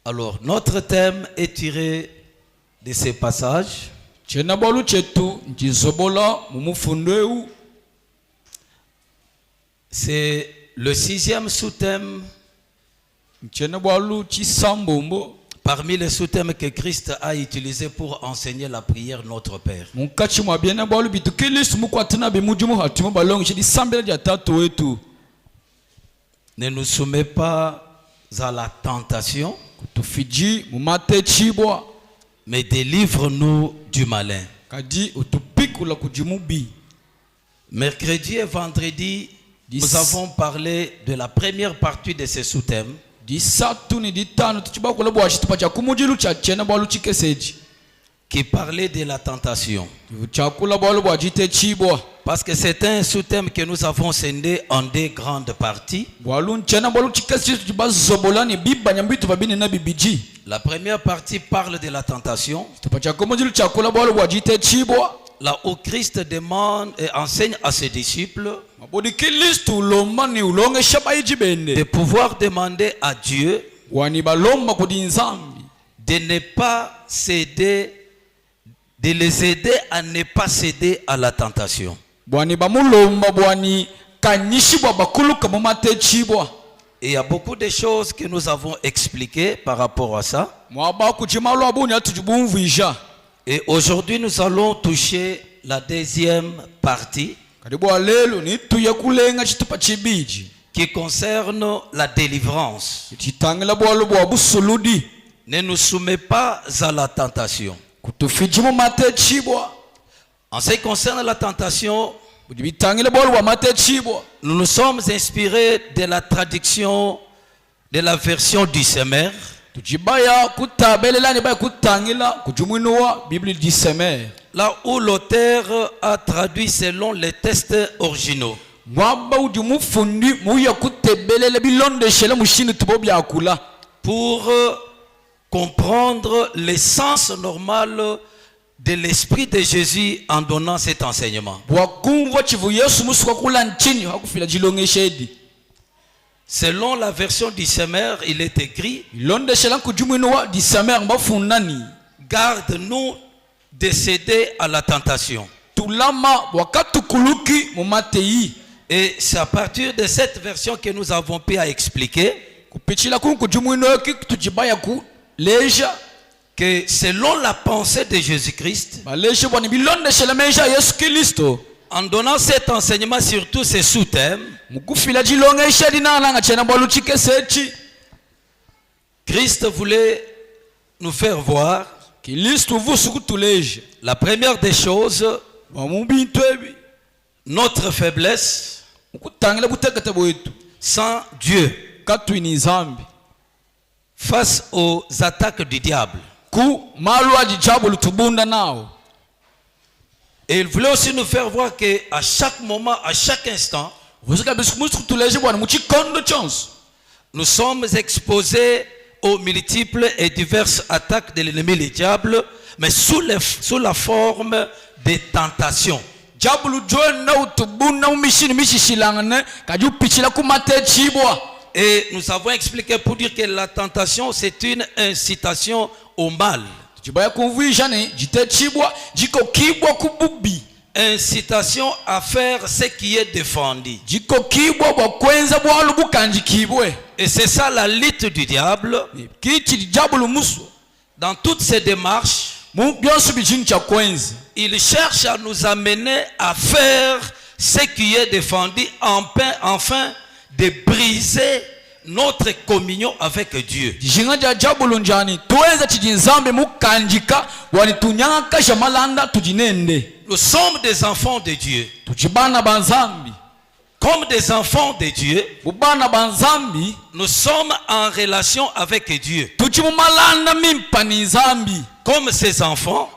Alors, notre thème est tiré de ces passages. C'est le 6e sous-thème parmi les sous-thèmes que Christ a utilisés pour enseigner la prière Notre Père. Ne nous soumets pas à la tentation, mais délivre-nous du malin. Mercredi et vendredi, nous avons parlé de la première partie de ce sous-thème, qui parlait de la tentation. Parce que c'est un sous-thème que nous avons scindé en 2 grandes parties. La première partie parle de la tentation, là où Christ demande et enseigne à ses disciples de pouvoir demander à Dieu de ne pas céder, de les aider à ne pas céder à la tentation. Et il y a beaucoup de choses que nous avons expliquées par rapport à ça. Et aujourd'hui, nous allons toucher la 2e partie qui concerne la délivrance. Ne nous soumets pas à la tentation. En ce qui concerne la tentation, nous nous sommes inspirés de la traduction de la version du Semeur, là où l'auteur a traduit selon les textes originaux. Pour comprendre l'essence normale de l'esprit de Jésus en donnant cet enseignement. Selon la version du Semeur, il est écrit: garde-nous de céder à la tentation. Et c'est à partir de cette version que nous avons pu expliquer que selon la pensée de Jésus-Christ, en donnant cet enseignement sur tous ces sous-thèmes, Christ voulait nous faire voir la première des choses, notre faiblesse sans Dieu face aux attaques du diable. Et il voulait aussi nous faire voir qu'à chaque moment, à chaque instant, nous sommes exposés aux multiples et diverses attaques de l'ennemi, le diable, mais sous la forme des tentations. Et nous avons expliqué pour dire que la tentation, c'est une incitation au mal. Incitation à faire ce qui est défendu. Et c'est ça la lutte du diable. Dans toutes ces démarches, il cherche à nous amener à faire ce qui est défendu, enfin de briser notre communion avec Dieu. Nous sommes des enfants de Dieu. Comme des enfants de Dieu, nous sommes en relation avec Dieu. comme ses enfants,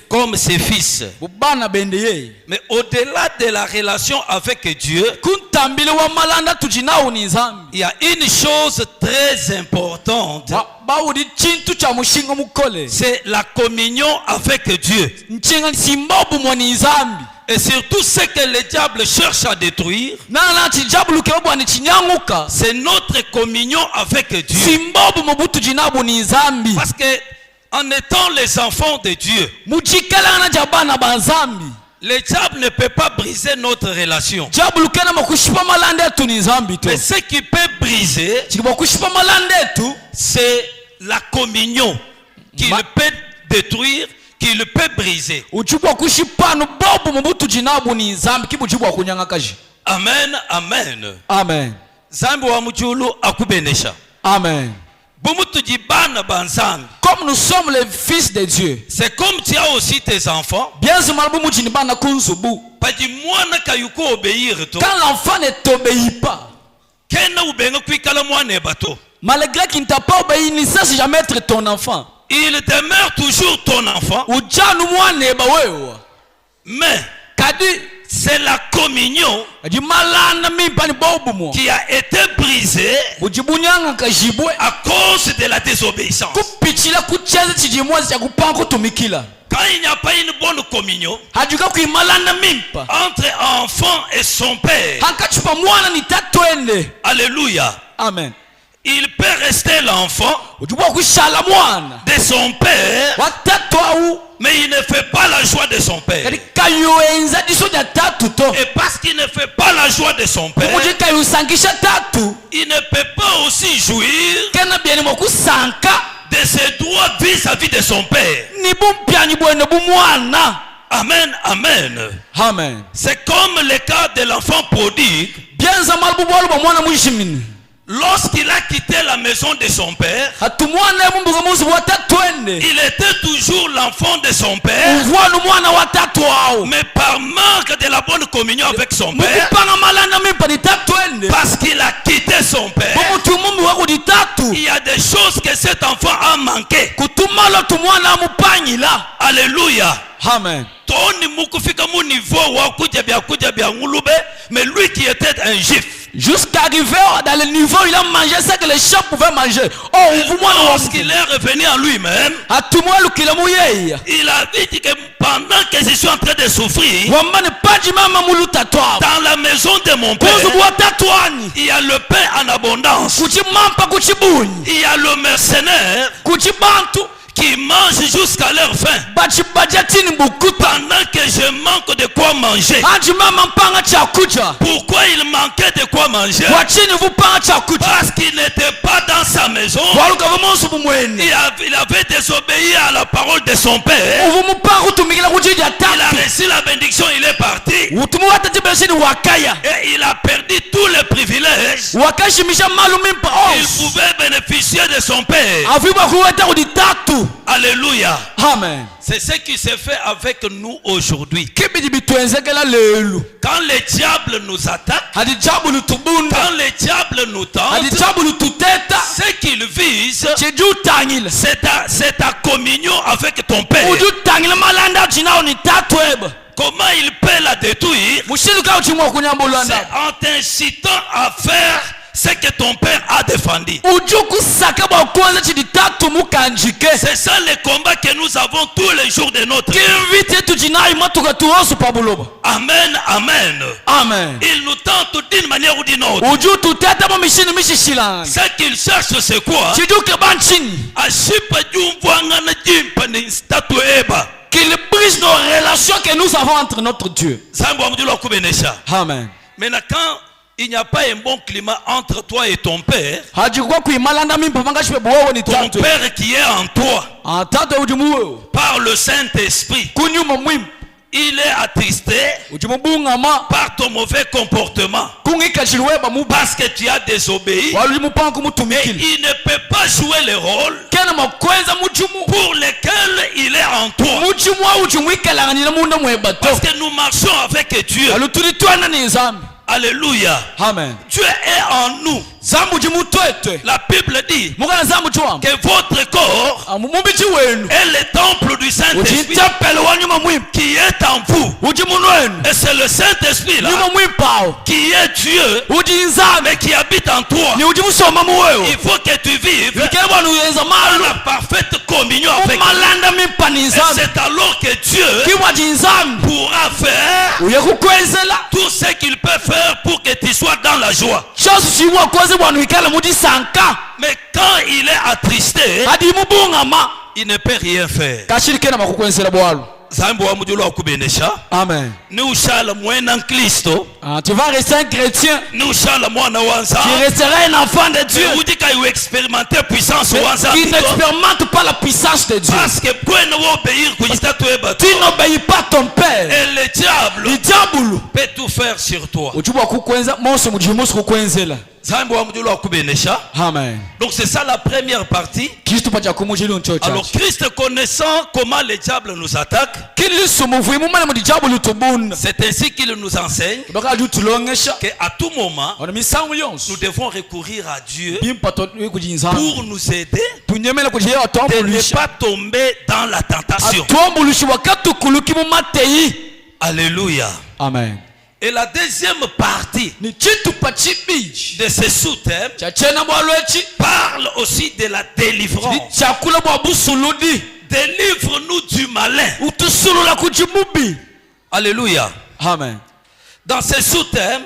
comme ses fils. Mais au-delà de la relation avec Dieu, il y a une chose très importante. C'est la communion avec Dieu. Et surtout ce que le diable cherche à détruire, c'est notre communion avec Dieu. Parce que en étant les enfants de Dieu, le diable ne peut pas briser notre relation. Mais ce qui peut briser, c'est la communion qui le peut détruire, qui le peut briser. Amen, amen. Amen. Zambi wa mujulu akubenesha. Amen. Comme nous sommes les fils de Dieu, c'est comme tu as aussi tes enfants. Quand l'enfant ne t'obéit pas, malgré qu'il ne t'a pas obéi, il ne sait jamais être ton enfant. Il demeure toujours ton enfant. Mais c'est la communion qui a été brisée à cause de la désobéissance. Quand il n'y a pas une bonne communion entre enfant et son père, alléluia, amen, il peut rester l'enfant de son père, mais il ne fait pas la joie de son père. Et parce qu'il ne fait pas la joie de son père, il ne peut pas aussi jouir de ses droits vis-à-vis de son père. Amen, amen. Amen. C'est comme le cas de l'enfant prodigue. Lorsqu'il a quitté la maison de son père, il était toujours l'enfant de son père, mais par manque de la bonne communion avec son père, parce qu'il a quitté son père, il y a des choses que cet enfant a manqué. Alléluia. Amen. Mais lui qui était un juif, jusqu'à arriver dans le niveau il a mangé ce que les chats pouvaient manger. Lorsqu'il est revenu à lui-même, il a dit que pendant que je suis en train de souffrir dans la maison de mon père, il y a le pain en abondance, il y a le mercenaire qui mangent jusqu'à leur faim, pendant que je manque de quoi manger. Pourquoi il manquait de quoi manger? Parce qu'il n'était pas dans sa maison. Il avait désobéi à la parole de son père. Il a reçu la bénédiction, il est parti. Et il a perdu tous les privilèges. Il pouvait bénéficier de son père. Alléluia. Amen. C'est ce qui se fait avec nous aujourd'hui. Quand le diable nous attaque, quand le diable nous tente, ce qu'il vise, c'est ta communion avec ton père. Comment il peut la détruire? C'est en t'incitant à faire ce que ton père a défendu. C'est ça le combat que nous avons tous les jours de notre vie. Amen, amen. Amen. Il nous tente d'une manière ou d'une autre. Ce qu'il cherche, c'est quoi? Qu'il brise nos relations que nous avons entre notre Dieu. Amen. Maintenant, quand il n'y a pas un bon climat entre toi et ton père, ton père qui est en toi, par le Saint-Esprit, il est attristé par ton mauvais comportement, parce que tu as désobéi, et il ne peut pas jouer le rôle pour lequel il est en toi, parce que nous marchons avec Dieu. Alléluia. Amen. Dieu est en nous. La Bible dit que votre corps est le temple du Saint-Esprit qui est en vous. Et c'est le Saint-Esprit là qui est Dieu mais qui habite en toi. Il faut que tu vives dans la parfaite communion avec lui. Et c'est alors que Dieu pourra faire tout ce qu'il peut faire pour que tu sois dans la joie. Mais quand il est attristé, il ne peut rien faire. Amen. Tu vas rester un chrétien. Tu resteras un enfant de Dieu qui n'expérimente pas la puissance de Dieu. Parce que tu n'obéis pas à ton père. Et le diable peut tout faire sur toi. Amen. Donc c'est ça la première partie. Alors Christ connaissant comment le diable nous attaque, c'est ainsi qu'il nous enseigne qu'à tout moment nous devons recourir à Dieu pour nous aider de ne pas tomber dans la tentation. Alléluia. Amen. Et la deuxième partie de ce sous-thème parle aussi de la délivrance. Délivre-nous du malin. Alléluia. Amen. Dans ce sous-thème,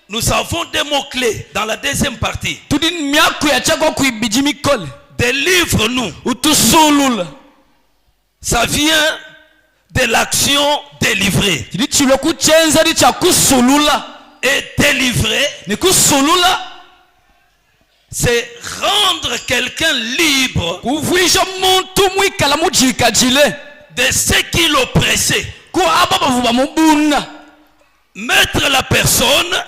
nous avons des mots-clés dans la deuxième partie. Délivre-nous. Ça vient de l'action délivrer. Et délivrer, c'est rendre quelqu'un libre de ce qui l'oppressait. Mettre la personne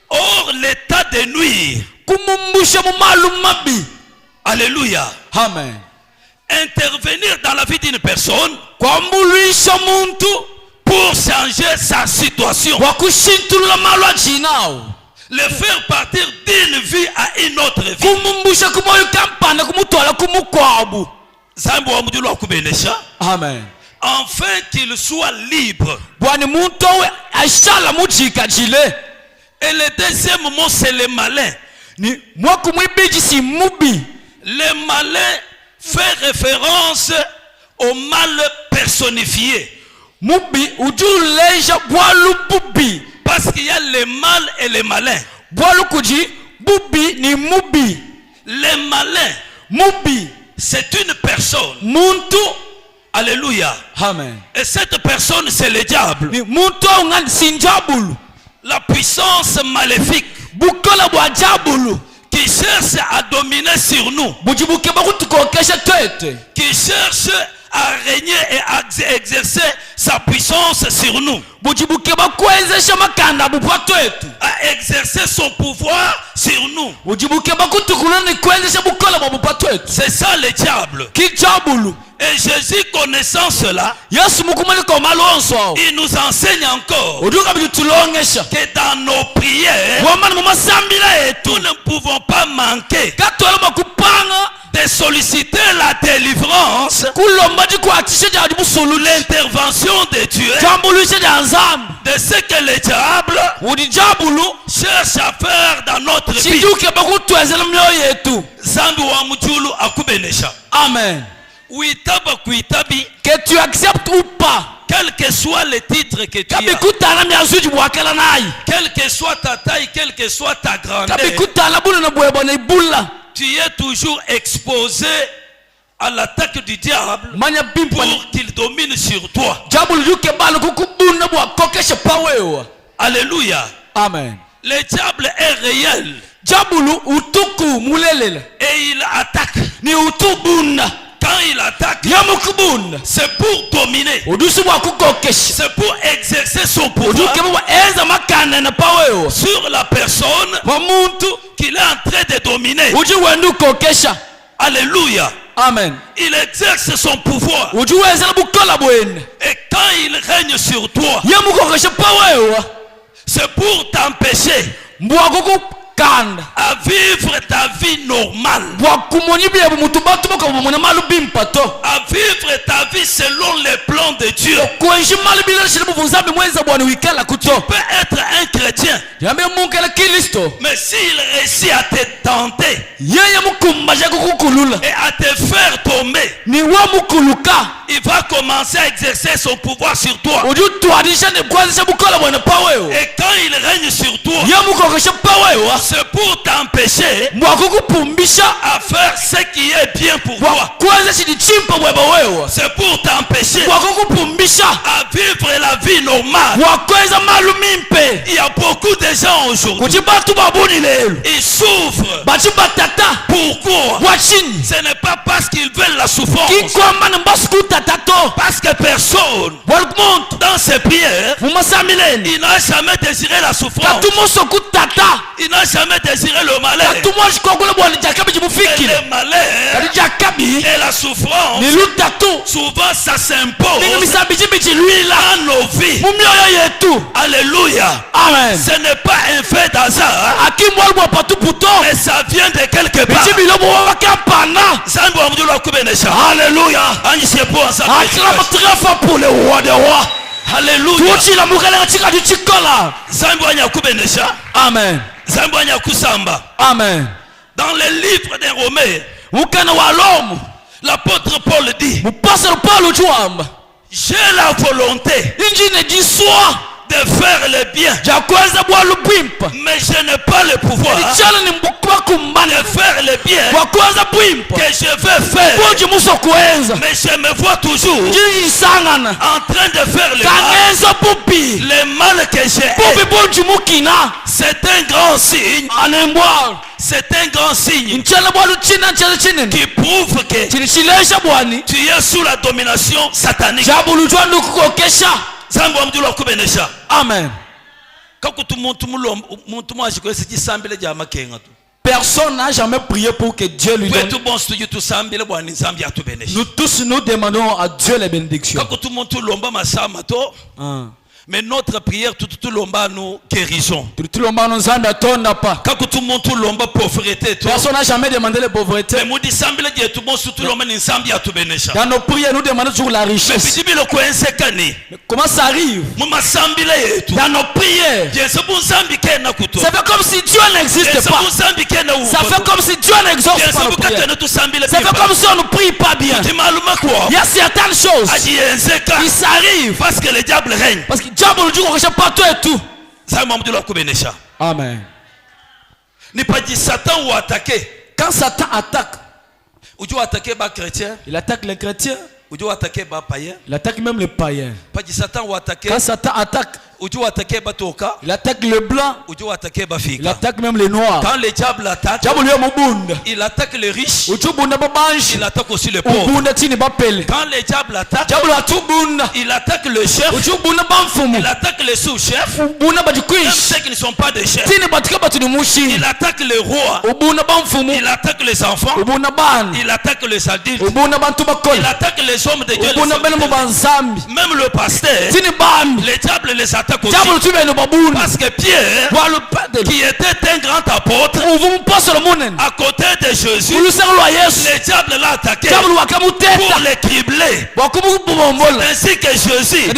hors l'état de nuire. Alléluia. Amen. Intervenir dans la vie d'une personne pour changer sa situation, le faire partir d'une vie à une autre vie. Amen. Afin qu'il soit libre. Et le deuxième mot c'est le malin. Le malin fait référence au mal personnifié. Parce qu'il y a le mal et le malin. Le malin, c'est une personne. Alléluia. Amen. Et cette personne, c'est le diable. La puissance maléfique qui cherche à dominer sur nous, qui cherche à régner et à exercer sa puissance sur nous, à exercer son pouvoir sur nous. C'est ça le diable. Et Jésus connaissant cela, il nous enseigne encore que dans nos prières, nous ne pouvons pas manquer de solliciter la délivrance, l'intervention de Dieu, de ce que le diable cherche à faire dans notre vie. Amen. Que tu acceptes ou pas, quel que soit le titre que tu as, quelle que soit ta taille, quelle que soit ta grandeur, tu es toujours exposé à l'attaque du diable pour qu'il domine sur toi. Amen. Le diable est réel et il attaque. Quand il attaque, c'est pour dominer, c'est pour exercer son pouvoir sur la personne qu'il est en train de dominer. Alléluia. Amen. Il exerce son pouvoir. Et quand il règne sur toi, c'est pour t'empêcher à vivre ta vie normale, à vivre ta vie selon les plans de Dieu. Tu peux être un chrétien, mais s'il réussit à te tenter et à te faire tomber, il va commencer à exercer son pouvoir sur toi. Et quand il règne sur toi, c'est pour t'empêcher à faire ce qui est bien pour toi. C'est pour t'empêcher à vivre la vie normale. Il y a beaucoup de gens aujourd'hui, ils souffrent. Pourquoi? Ce n'est pas parce qu'ils veulent la souffrance, parce que personne dans ses prières, il n'a jamais désiré la souffrance, il n'a jamais désiré le malheur. Et le malheur et la souffrance, souvent ça s'impose dans nos vies. Alléluia. Amen. Ce n'est pas un fait d'hasard, mais ça vient de quelque part. Alléluia. Très fort pour le roi des rois. Alléluia. Amen. Amen. Dans les livres des Romains, l'apôtre Paul dit: j'ai la volonté de faire le bien, mais je n'ai pas le pouvoir de faire le bien que je veux faire. Mais je me vois toujours en train de faire le mal que j'ai. C'est un grand signe. C'est un grand signe qui prouve que tu es sous la domination satanique. Amen. Personne n'a jamais prié pour que Dieu lui donne. Nous tous nous demandons à Dieu les bénédictions. Mais notre prière, tout nous guérison. Personne n'a jamais demandé la pauvreté. Dans nos prières, nous demandons toujours la richesse. Mais comment ça arrive? Dans nos prières, ça fait comme si Dieu n'existe pas. Ça fait comme si Dieu n'exauce pas nos prières. Ça fait comme si on ne prie pas bien. Il y a certaines choses qui s'arrivent parce que le diable règne. Parce que diable nous dit qu'on recherche partout et tout. Amen. N'est pas dit Satan ou attaquer. Quand Satan attaque, il attaque les chrétiens. Il attaque même les païens. Quand Satan attaque, il attaque le blanc. Il attaque même les noirs. Quand le diable attaque, il attaque les riches. Il attaque aussi les pauvres. Quand le diable attaque, il attaque le chef. Il attaque les sous-chefs. Même ceux qui ne sont pas des chefs. Il attaque les rois. Il attaque les enfants. Il attaque les adultes. Il attaque les hommes de Dieu. Même le pasteur, le diable les attaque aussi. Parce que Pierre, qui était un grand apôtre, à côté de Jésus, le diable l'a attaqué pour le cribler. Ainsi que Jésus,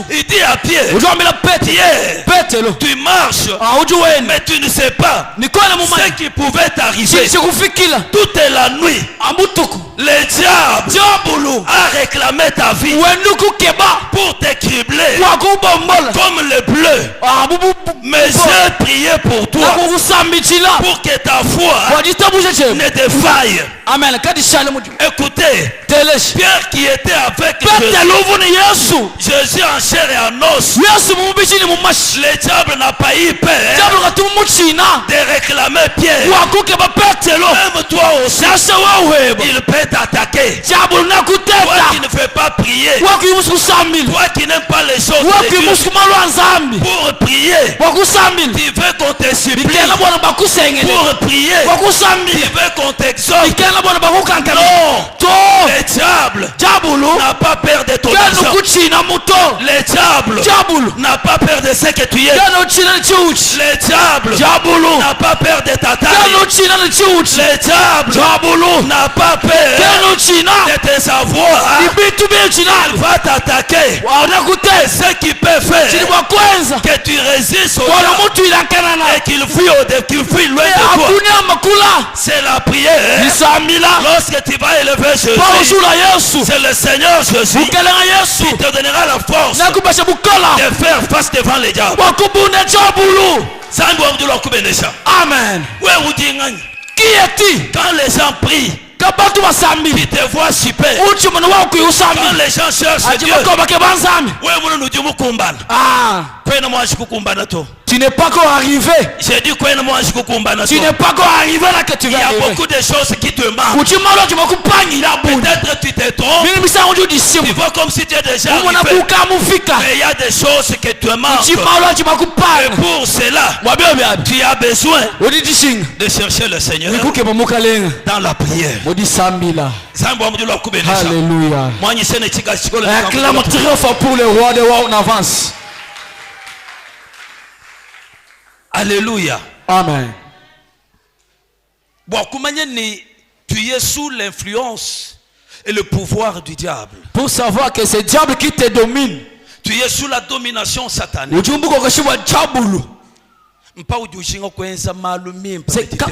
il dit à Pierre: Pierre, tu marches, mais tu ne sais pas ce qui pouvait t'arriver. Toute la nuit, le diable a réclamé ta vie pour te cribler comme le bleu. Mais j'ai prié pour toi pour que ta foi ne défaille. Écoutez, Pierre qui était avec Jésus en chair et en os, le diable n'a pas eu peur de réclamer Pierre. Même toi aussi, il peut t'attaquer. Toi qui ne fais pas prier, toi qui n'aimes pas les choses de Dieu, Pour prier, tu veux qu'on te supplie. Pour prier, tu veux qu'on t'exhorte. Non, le diable n'a pas peur de ton argent. Le diable n'a pas peur de ce que tu es. Le diable n'a pas peur de ta taille. Le diable n'a pas peur de tes savoirs. Il va t'attaquer. Ce qui peut faire que tu résistes au diable et qu'il fuit loin de toi, c'est la prière. Lorsque tu vas élever Jésus, c'est le Seigneur Jésus qui te donnera la force de faire face devant les diables. Amen. Qui est-il? Quand les gens prient, tu te vois super. Quand les gens cherchent Dieu, tu n'es pas encore arrivé. J'ai dit tu n'es pas encore arrivé là que tu vas arriver. Il y a beaucoup de choses qui te manquent. Peut-être tu te trompes. Tu vois comme si tu es déjà arrivé. Mais il y a des choses que tu manques. Et pour cela, tu as besoin de chercher le Seigneur dans la prière. Alléluia. Acclame triomphe pour le roi des rois en avance. Alléluia. Amen. Tu es sous l'influence et le pouvoir du diable. Pour savoir que c'est le diable qui te domine. Tu es sous la domination satanique. Tu te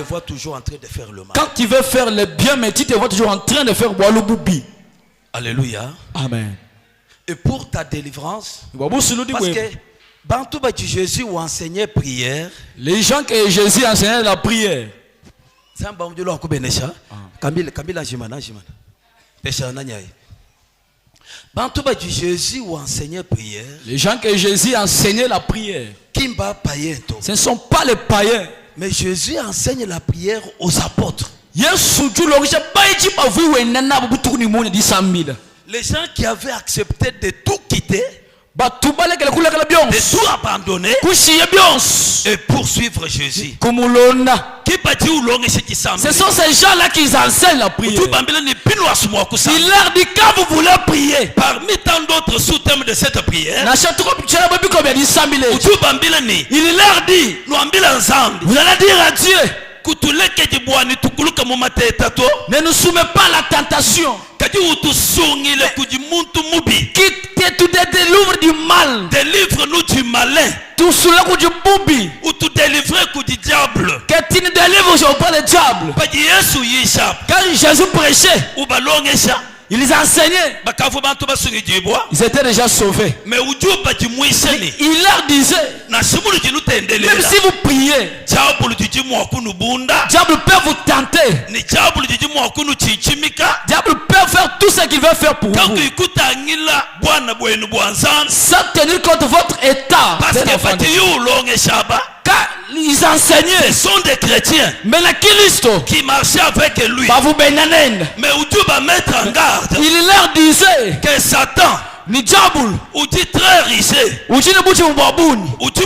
vois toujours en train de faire le mal. Quand tu veux faire le bien, mais tu te vois toujours en train de faire le boubou. Alléluia. Amen. Et pour ta délivrance, parce que Jésus enseignait prière. Les gens que Jésus enseignait la prière. Jésus enseignait prière. Les gens que Jésus enseignait la prière. Ce ne sont pas les païens. Mais Jésus enseigne la prière aux apôtres. Les gens qui avaient accepté de tout quitter, de tout abandonner et poursuivre Jésus. Ce sont ces gens-là qui enseignent la prière. Il leur dit quand vous voulez prier. Parmi tant d'autres sous-thèmes de cette prière, il leur dit vous allez dire à Dieu ne nous soumets pas à la tentation. Que tu te délivres du mal. Délivre-nous du malin. Ou tu délivres du diable. Que tu ne délivres pas le diable. Quand Jésus prêchait, il les enseignait. Ils étaient déjà sauvés. Mais il leur disait même si vous priez, diable peut vous tenter. Diable peut faire tout ce qu'il veut faire pour vous sans tenir compte de votre état. Car ils enseignaient. Ce sont des chrétiens qui marchaient avec lui. Mais où tu vas mettre en garde, il leur disait que Satan ni diable ou dit très risé ou tu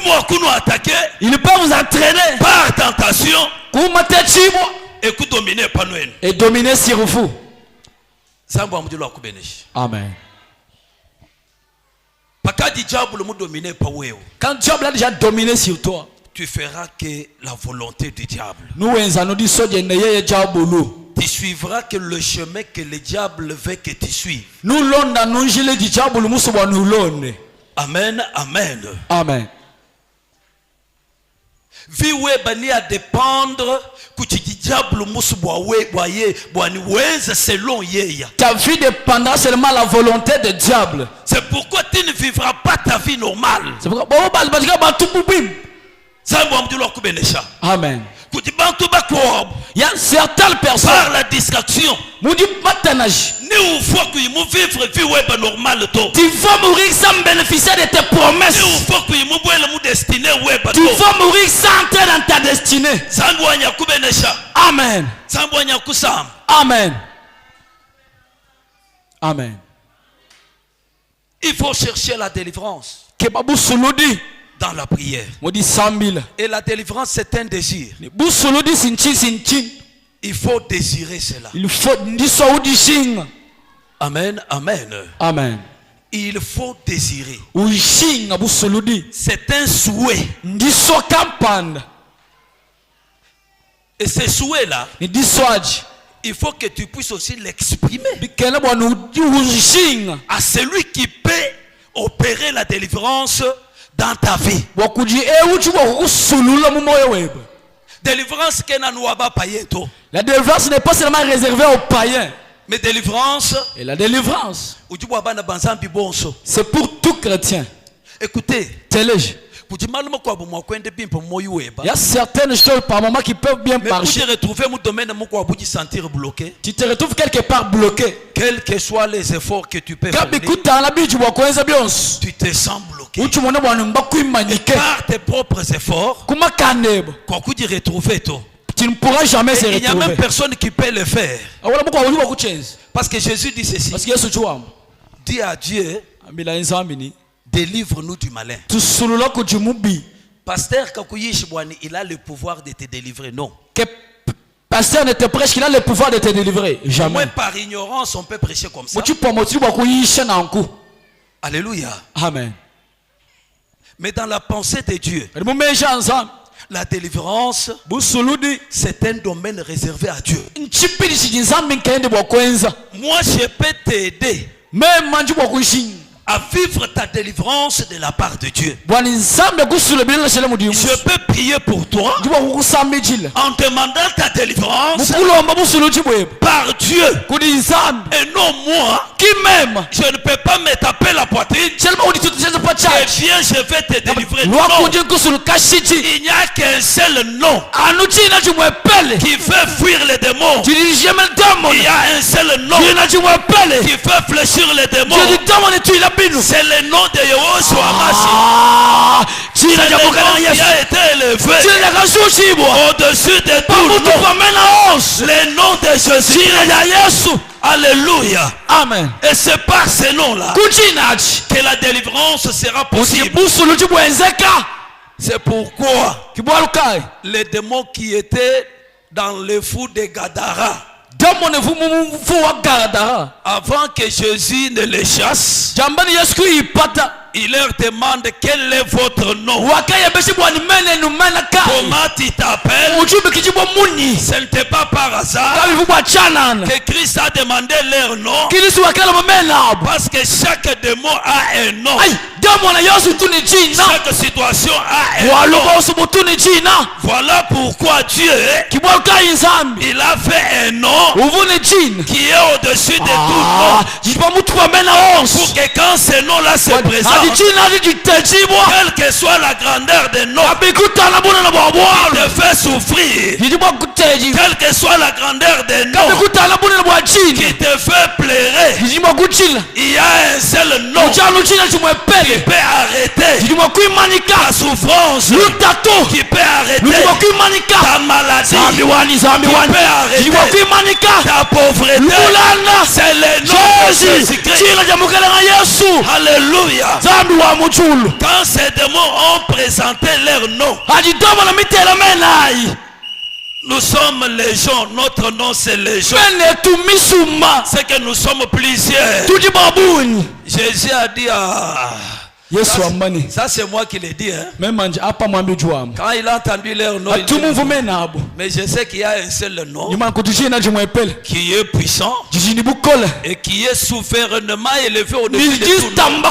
m'as attaqué, il peut vous entraîner par tentation et dominer sur vous. Amen. Quand diable a déjà dominé sur toi, tu feras que la volonté du diable. Tu suivras que le chemin que le diable veut que tu suives. Amen, amen. Amen. Vie webani à dépendre selon yeya. Ta vie dépendra seulement de la volonté du diable. C'est pourquoi tu ne vivras pas ta vie normale. C'est pourquoi amen. Il y a certaines personnes par la distraction. Tu vas mourir sans bénéficier de tes promesses. Tu vas mourir sans entrer dans ta destinée. Amen. Amen. Amen. Il faut chercher la délivrance. dans la prière. Et la délivrance, c'est un désir. Il faut désirer cela. Amen, amen. Amen. Il faut désirer. C'est un souhait. Et ce souhait-là, il faut que tu puisses aussi l'exprimer à celui qui peut opérer la délivrance dans ta vie. Délivrance la délivrance n'est pas seulement réservée aux païens. Mais délivrance, et la délivrance, c'est pour tout chrétien. Écoutez, il y a certaines choses par moment qui peuvent bien marcher. Tu te retrouves quelque part bloqué. Quels que soient les efforts que tu peux faire, tu te sens bloqué. Et par tes propres efforts, tu ne pourras jamais se retrouver. Il n'y a même personne qui peut le faire. Parce que Jésus dit ceci. Dis à Dieu, délivre-nous du malin. Pasteur Kakuyi Shibwani, il a le pouvoir de te délivrer. Non. Pasteur ne te prêche qu'il a le pouvoir de te délivrer. Jamais. Moi, par ignorance, on peut prêcher comme ça. Alléluia. Amen. Mais dans la pensée de Dieu, la délivrance, c'est un domaine réservé à Dieu. Moi, je peux t'aider à vivre ta délivrance de la part de Dieu. Je peux prier pour toi en demandant ta délivrance par Dieu et non moi qui même je ne peux pas me taper la poitrine et bien je vais te délivrer. Non. Il n'y a qu'un seul nom qui fait fuir les démons. Il y a un seul nom qui fait fléchir les démons. C'est le nom de Yehoshua Hamashiach. C'est le nom qui a été élevé au-dessus de tout nom. Le nom de Jésus. Alléluia. Amen. Et c'est par ce nom-là que la délivrance sera possible. C'est pourquoi les démons qui étaient dans le fou de Gadara, avant que Jésus ne les chasse, il leur demande quel est votre nom. Comment tu t'appelles? Ce n'était pas par hasard que Christ a demandé leur nom, parce que chaque démon a un nom. Chaque situation a un nom. Voilà pourquoi Dieu, il a fait un nom qui est au-dessus de tout nom, pour que quand ce nom-là se présente, quelle que soit la grandeur des noms qui te fait souffrir, quelle que soit la grandeur des noms qui te fait pleurer, il y a un seul nom qui peut arrêter ta souffrance, qui peut arrêter ta maladie, qui peut arrêter ta pauvreté. C'est le nom de Jésus-Christ. Alléluia. Quand ces démons ont présenté leur nom, nous sommes légion, notre nom c'est légion. C'est que nous sommes plusieurs. Jésus a dit ça c'est moi qui l'ai dit. Quand il a entendu leur nom, il dit, mais je sais qu'il y a un seul nom qui est puissant et qui est souverainement élevé au-dessus de tout nom.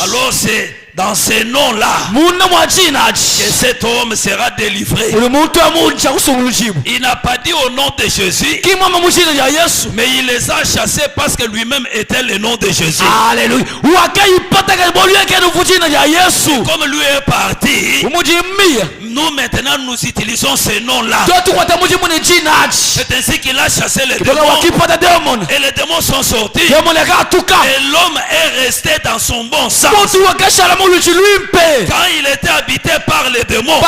Alors c'est dans ces noms-là que cet homme sera délivré. Il n'a pas dit au nom de Jésus, mais il les a chassés parce que lui-même était le nom de Jésus. Alléluia. Comme lui est parti, nous maintenant nous utilisons ces noms-là. C'est ainsi qu'il a chassé les démons et les démons sont sortis et l'homme est resté dans son bon sens. quand il était habité par les démons,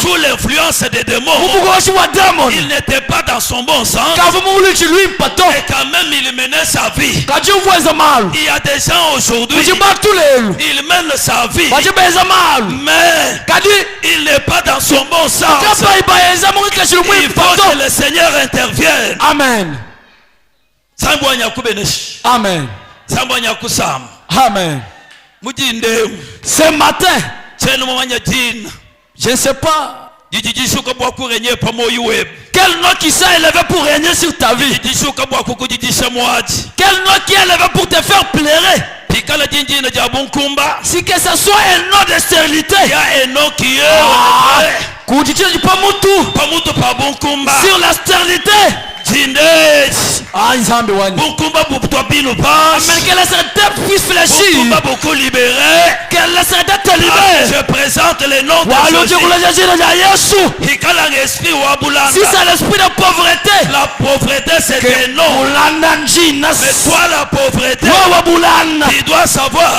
sous l'influence des démons, il n'était pas dans son bon sens, et quand même il menait sa vie. Il y a des gens aujourd'hui, ils mènent sa vie, mais il n'est pas dans son bon sens. Il faut que le Seigneur intervienne. Amen. Amen. Amen. Ce matin, je ne sais pas quel nom qui s'est élevé pour régner sur ta vie. Quel nom qui est élevé pour te faire pleurer. Si que ce soit un nom de stérilité, il y a un nom qui est sur la stérilité. Amen. Que la stérilité puisse fléchir. Que la stérilité te libère. Je présente les noms de Jésus. Si c'est l'esprit de pauvreté, la pauvreté c'est un nom. Mais toi la pauvreté, tu dois savoir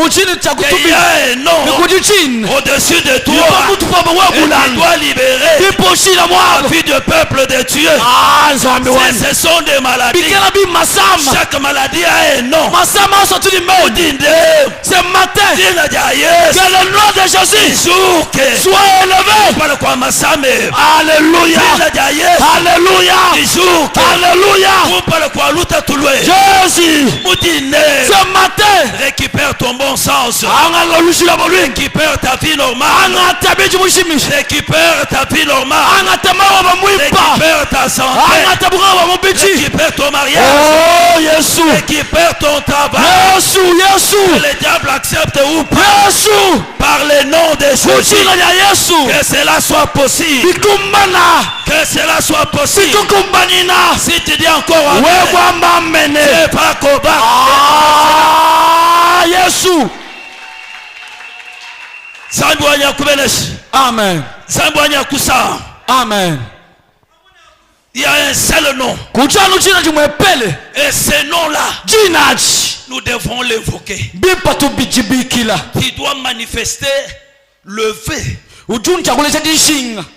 qu'il y a un nom au-dessus de toi. Et tu dois libérer la vie du peuple de Dieu. Ce sont des maladies. Chaque maladie a un nom. Ce matin, que le nom de Jésus soit élevé. Alléluia. Alléluia. Alléluia. Jésus, ce matin, récupère ton bon sens. Récupère ta vie normale. Récupère ta vie normale. Récupère ta santé. Récupère ton mariage. Oh, Jésus. Récupère ton travail. Jésus. Que le diable accepte ou pas. Par le nom de Jésus. Que cela soit possible. Que cela soit possible. Si tu dis encore amen, c'est pas combat. Jésus. Amen. Amen. Il y a un seul nom. Et ce nom-là, nous devons l'évoquer. Qui doit manifester le vœu,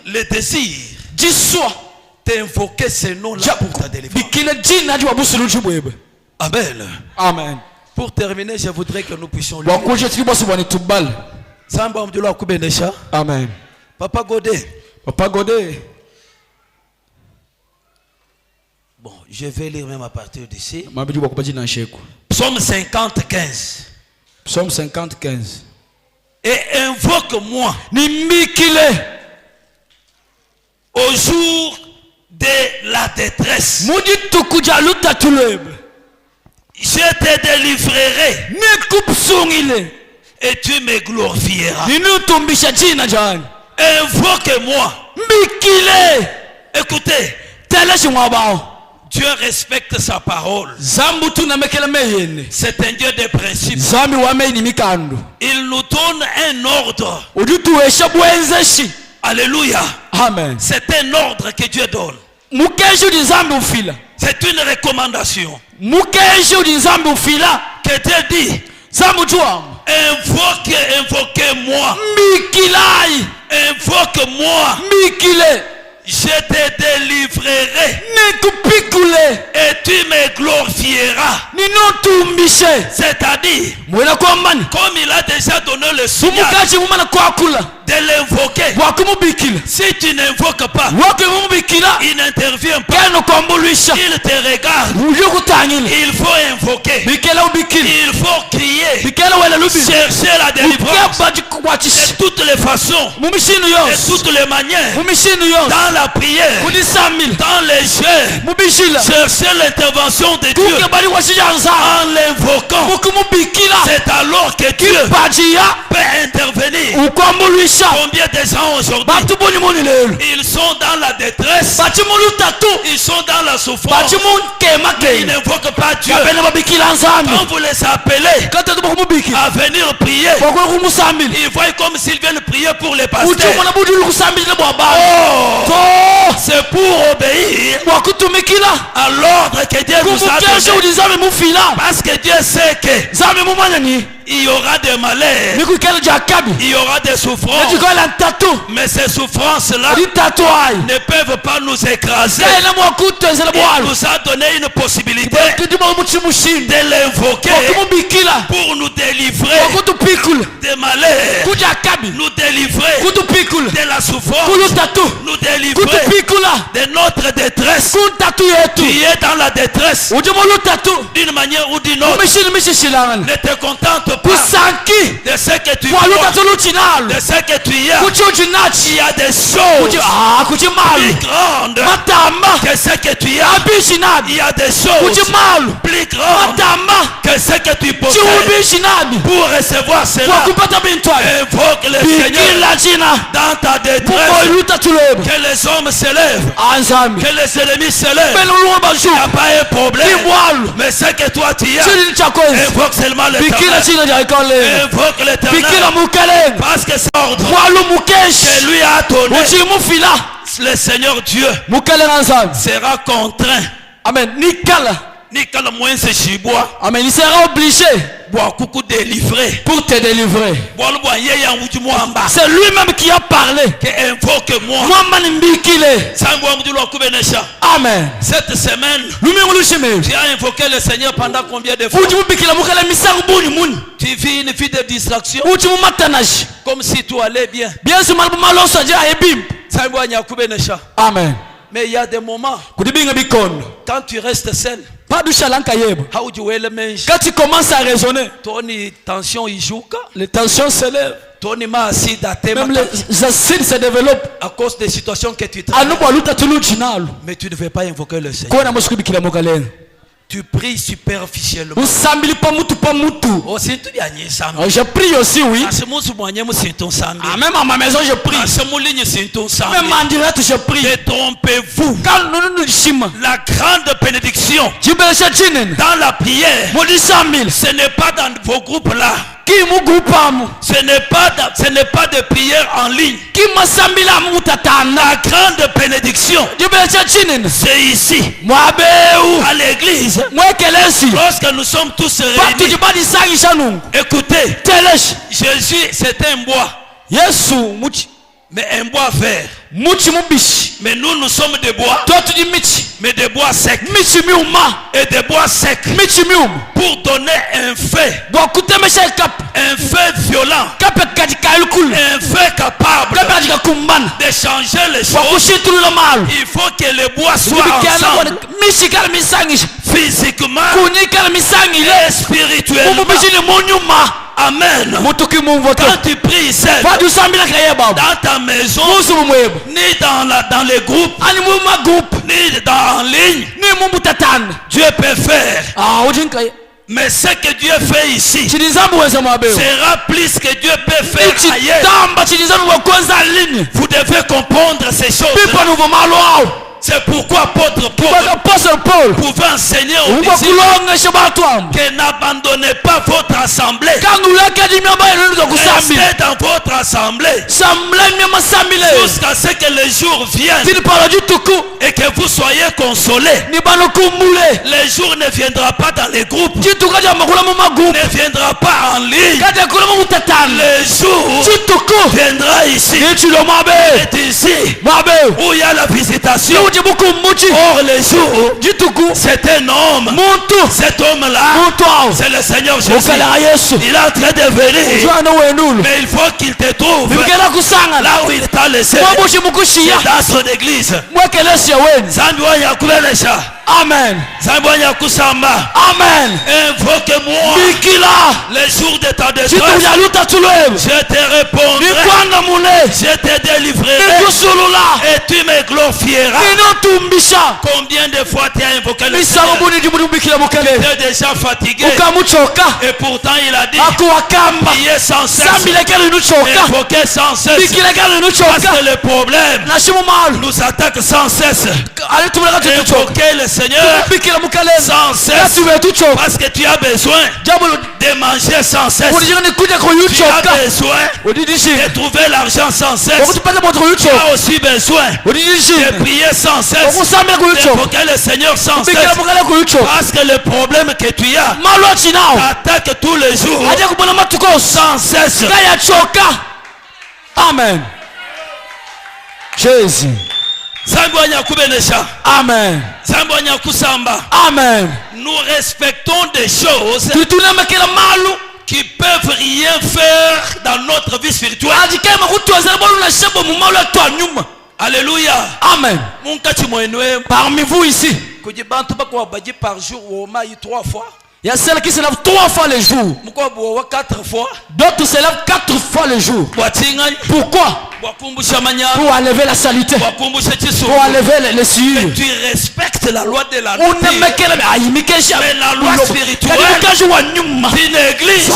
le désir d'invoquer ce nom-là pour ta délivrance. Amen. Amen. Pour terminer, je voudrais que nous puissions lire. Amen. Papa Godet. Bon, je vais lire même à partir d'ici. Psaume 50:15. Psaume 50:15. Et invoque-moi au jour de la détresse. Je te délivrerai et tu me glorifieras. Invoque-moi. Écoutez, Dieu respecte sa parole. C'est un Dieu de principe. Il nous donne un ordre. Alléluia. Amen. C'est un ordre que Dieu donne. C'est une recommandation. Que Dieu dit, invoquez-moi. Invoque-moi. Je te délivrerai et tu me glorifieras. C'est-à-dire, comme il a déjà donné le signal de l'invoquer, si tu n'invoques pas, il n'intervient pas, il te regarde. Il faut invoquer, il faut crier, chercher la délivrance de toutes les façons, de toutes les manières, dans la prière, dans les jeux, chercher l'intervention de Dieu en l'invoquant. C'est alors que Dieu peut intervenir. Combien de gens aujourd'hui, ils sont dans la détresse, ils sont dans la souffrance, ils n'invoquent pas Dieu. Quand vous les appelez à venir prier, ils voient comme s'ils viennent prier pour les pasteurs. C'est pour obéir à l'ordre que Dieu nous a donné. Parce que Dieu sait que il y aura des malheurs, il y aura des souffrances, mais ces souffrances-là ne peuvent pas nous écraser. Il nous a donné une possibilité de l'invoquer pour nous délivrer des malheurs, nous délivrer de la souffrance, nous délivrer de notre détresse. Tu es dans la détresse d'une manière ou d'une autre. Ne te contente pas de ce que tu vois, de ce que tu as. Il y a des choses plus grandes que ce que tu as. Il y a des choses plus grandes que ce que tu possèdes. Pour recevoir cela, invoque le Seigneur dans ta détresse. Que les hommes s'élèvent, que les ennemis s'élèvent. Il n'y a pas un problème, mais ce que toi tu as, invoque seulement l'Éternel. Invoque l'Éternel, parce que c'est l'ordre que lui a donné. Le Seigneur Dieu sera contraint. Amen. Amen. Il sera obligé pour te délivrer. C'est lui-même qui a parlé. Amen. Cette semaine, tu as invoqué le Seigneur pendant combien de fois? Tu vis une vie de distraction, comme si tout allait bien. Amen. Mais il y a des moments, quand tu restes seul, quand tu commences à raisonner, les tensions s'élèvent. Même les acides se développent à cause des situations que tu traverses. Mais tu ne veux pas invoquer le Seigneur. Tu pries superficiellement. Oh, je prie aussi, oui. Même à ma maison, je prie. Même en direct, je prie. Détrompez-vous. La grande bénédiction dans la prière, ce n'est pas dans vos groupes là. Ce n'est pas de prière en ligne. La grande bénédiction, c'est ici, à l'église. Lorsque nous sommes tous réunis, écoutez, Jésus c'est un bois, mais un bois vert. Mais nous sommes des bois, mais des bois secs. Et des bois secs pour donner un feu, un feu violent, un feu capable de changer les choses. Il faut que les bois soient ensemble, physiquement et spirituellement. Amen. Quand tu pries seul, dans ta maison, ni dans les groupes, ni en ligne, Dieu peut faire. Mais ce que Dieu fait ici sera plus que Dieu peut faire ailleurs. Vous devez comprendre ces choses. C'est pourquoi apôtre Paul pouvait enseigner aux disciples que n'abandonnez pas votre assemblée. Restez dans votre assemblée jusqu'à ce que le jour vienne et que vous soyez consolés. Le jour ne viendra pas dans les groupes, ne viendra pas en ligne. Le jour viendra ici. C'est ici où il y a la visitation. Or les jours, c'est un homme. Cet homme-là, c'est le Seigneur Jésus. Il est en train de venir, mais il faut qu'il te trouve là où il t'a laissé. C'est dans son église. Amen. Amen. Invoque-moi les jours de ta détresse. Je te répondrai. Je te délivrerai. Et tu me glorifieras. Combien de fois tu as invoqué le Seigneur? Tu étais déjà fatigué. Et pourtant il a dit, priez sans cesse, invoquez sans cesse. Parce que le problème nous attaque sans cesse. Invoquez le Seigneur sans cesse. Parce que tu as besoin de manger sans cesse. Tu as besoin de trouver l'argent sans cesse. Tu as aussi besoin de prier sans cesse. D'évoquer le Seigneur sans cesse. Parce que le problème que tu as t'attaque tous les jours sans cesse. Amen. Jésus. Amen. Amen. Nous respectons des choses qui peuvent rien faire dans notre vie spirituelle. Alléluia. Amen. Parmi vous ici, par jour, 3 fois. Il y a celles qui se lèvent 3 fois le jour. 4 fois. D'autres se lèvent 4 fois le jour. Pourquoi? Pour enlever la saleté. Pour enlever les souillures. Tu respectes la loi de la nature. Mais la loi spirituelle, tu négliges.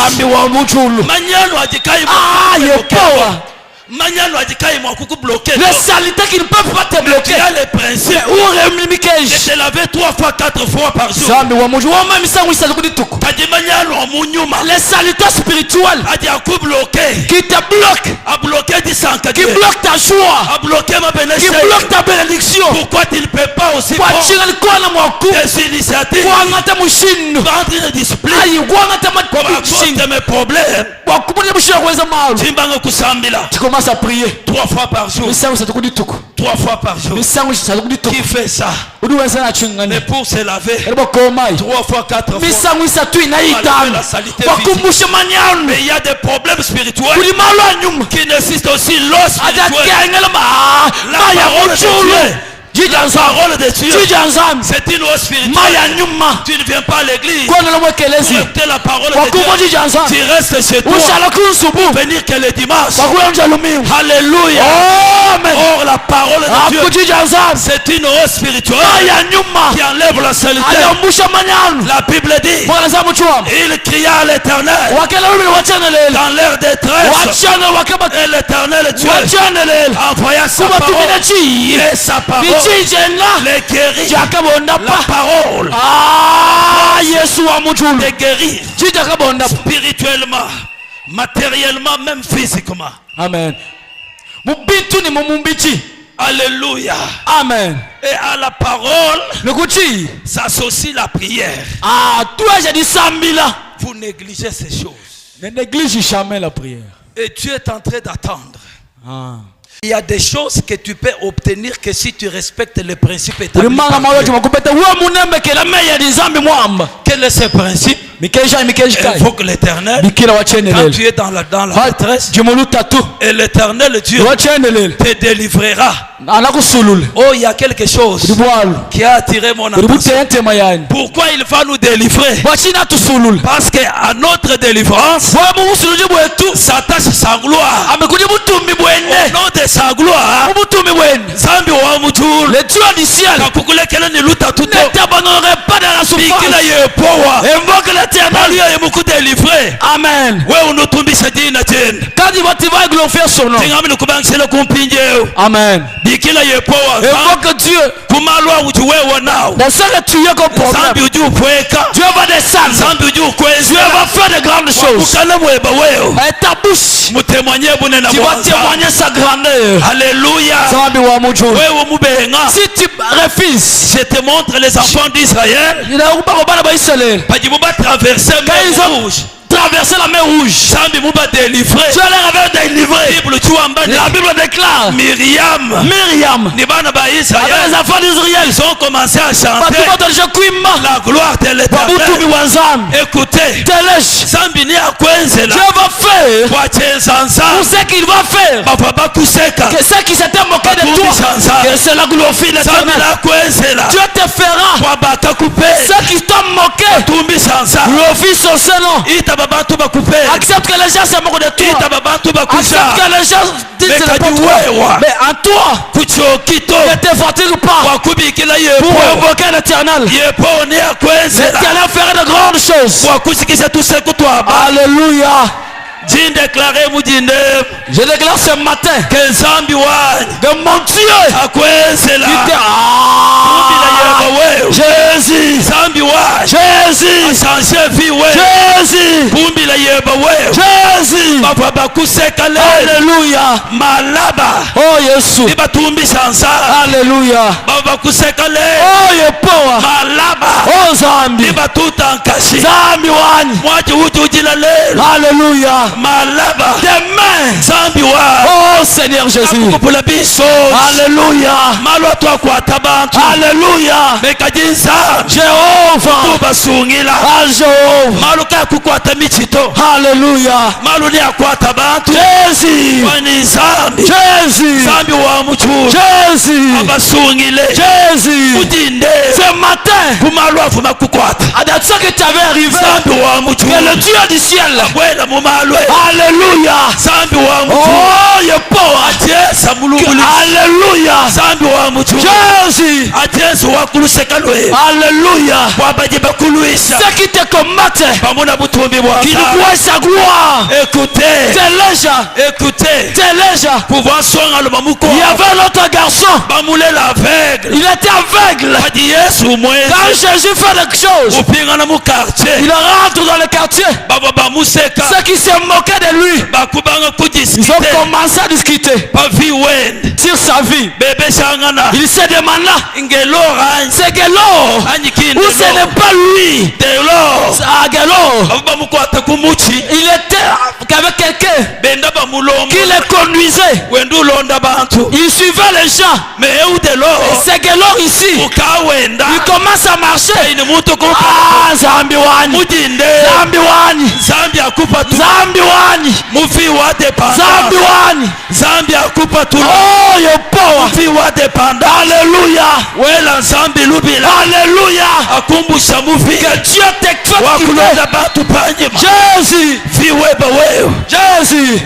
Les saletés qui ne peuvent pas te bloquer. Tu as le principe de te laver 3 fois 4 fois par jour. Les saletés spirituelles qui te bloquent, qui bloquent ta joie, qui bloquent ta bénédiction. Pourquoi tu ne peux pas aussi prendre des initiatives, prendre une discipline pour apporter mes problèmes? Tu commences à prier 3 fois par jour. 3 fois par jour. Qui fait ça? Mais pour se laver 3 fois 4 fois, la saleté physique. Mais il y a des problèmes spirituels qui nécessitent aussi l'eau spirituelle. La parole de Dieu. La parole de Dieu, c'est une eau spirituelle. Tu ne viens pas à l'église pour écouter la parole de Dieu. Tu restes chez toi pour venir que le dimanche. Alléluia. Or la parole de Dieu, c'est une eau spirituelle qui enlève la saleté. La Bible dit, il cria à l'Éternel dans leur détresse, et l'Éternel Dieu envoya sa parole, et sa parole les guérit. La parole les guérit spirituellement, matériellement, même physiquement. Amen. Alléluia. Amen. Et à la parole s'associe la prière. Toi j'ai dit 100 000 ans. Vous négligez ces choses. Ne néglige jamais la prière. Et tu es en train d'attendre. Il y a des choses que tu peux obtenir que si tu respectes les principes établis par Dieu. Quel est ce principe? Invoque l'Éternel quand tu es dans la détresse, et l'Éternel Dieu te délivrera. Oh, il y a quelque chose qui a attiré mon attention. Pourquoi il va nous délivrer? Parce qu'à notre délivrance s'attache sa gloire. Au nom de sa gloire, le Dieu du ciel ne t'abandonnerait pas dans la souffrance. Invoque l'Éternel. Amen. Quand tu vas glorifier son nom. Amen. Invoque Dieu. Dans ce que tu es comme problème, Dieu va descendre. Dieu va faire de grandes choses. Et ta bouche, tu vas témoigner sa grandeur. Alléluia. Si tu refuses, je te montre les enfants d'Israël. Traverser la mer rouge. Dieu les avait délivrés. La Bible déclare Myriam avec les enfants d'Israël, ils ont commencé à chanter la gloire de l'Éternel. Écoutez, Dieu va faire pour ce qu'il va faire, que ceux qui s'étaient moqués de toi, que cela glorifie l'Éternel. Dieu te fera ceux qui t'ont moqué glorifie son nom. Accepte que les gens se moquent de toi. Accepte que les gens disent de toi. Mais en toi, ne te fatigue pas pour invoquer l'Éternel. L'Éternel fera de grandes choses. Alléluia. Je déclare ce matin que mon Dieu Jésus, Jésus, Alléluia. Oh Jésus, Alléluia. Oh Yepowa, oh Zambi, Zambi wani, Alléluia. Demain, oh Seigneur Jésus, Alléluia, Alléluia. Jéhovah, Alléluia. Jésus, Jésus, Jésus, ce matin, à date que tu avais arrivé, que le Dieu du ciel, Alléluia, oh Yepowa, Alléluia, Jésus, Alléluia, ceux qui te combattent, qui nous voient sa gloire, écoutez, il y avait l'autre garçon, il était aveugle. Quand Jésus fait quelque chose, il rentre dans le quartier. Ceux qui se moquaient de lui, ils ont commencé à discuter sur sa vie. Il se demanda, c'est Gelo ou ce n'est pas lui. Il était avec quelqu'un qui le conduisait. Il suivait les gens. Et c'est Gelo ici, il commence à marcher. Ah, Zambi wani, Zambi wani, Zambi wani, Zambi wani. Oh Yepowa, Alléluia, Alléluia. Que Dieu te fasse quitter. Jésus, Jésus,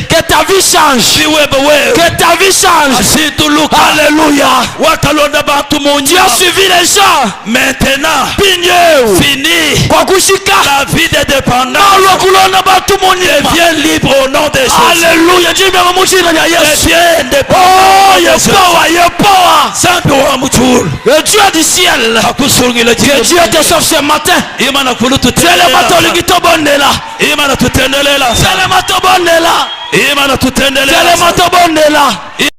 que ta vie change, que ta vie change. Alléluia. Tu as suivi les gens. Maintenant, fini. La vie de dépendance devient libre au nom de Jésus. Alléluia. Le Dieu du ciel, que Dieu te sauve ce matin. C'est le matin.